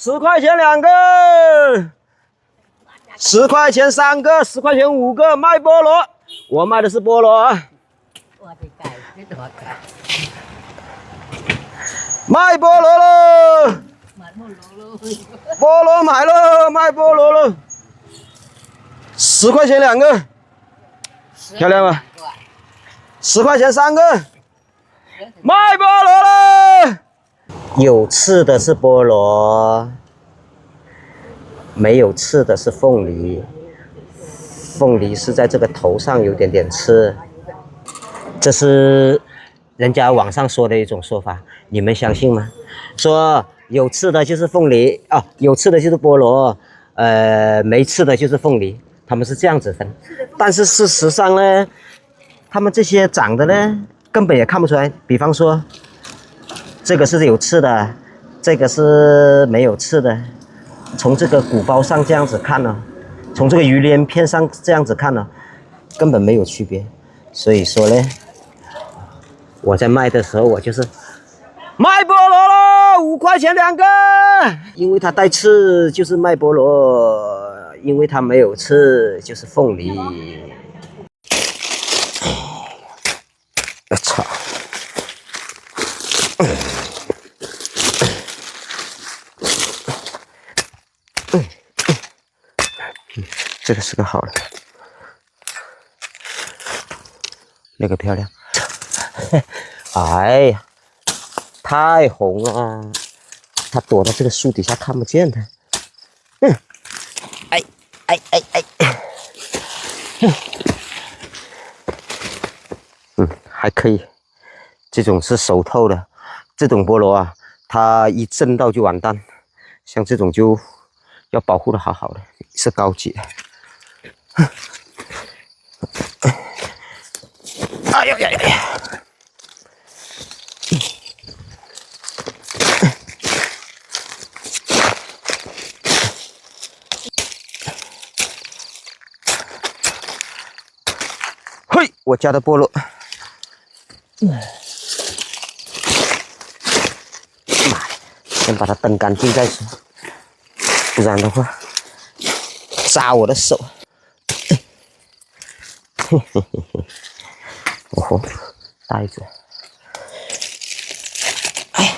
10块钱2个，10块钱3个，10块钱5个，卖菠萝，我卖的是菠萝啊。卖菠萝喽！菠萝买了，卖菠萝了，10块钱2个，漂亮吗？10块钱3个，卖菠萝了。有刺的是菠萝，没有刺的是凤梨。凤梨是在这个头上有点点刺，这是人家网上说的一种说法，你们相信吗？说有刺的就是凤梨哦，有刺的就是菠萝，没刺的就是凤梨，他们是这样子分。但是事实上呢，他们这些长的呢，根本也看不出来。比方说，这个是有刺的，这个是没有刺的。从这个鼓包上这样子看呢，从这个鱼鳞片上这样子看呢，根本没有区别。所以说呢，我在卖的时候，我就是卖菠萝了，5块钱2个。因为它带刺就是卖菠萝，因为它没有刺就是凤梨。我操！这个是个好的，那个漂亮。哎呀，太红了，它躲到这个树底下看不见它。哎，还可以，这种是熟透的，这种菠萝啊，它一震到就完蛋，像这种就要保护的好好的，是高级的。哎呀呀呀！嘿，我家的菠萝。先把它蹬干净再说，不然的话扎我的手。哦吼，袋子。哎，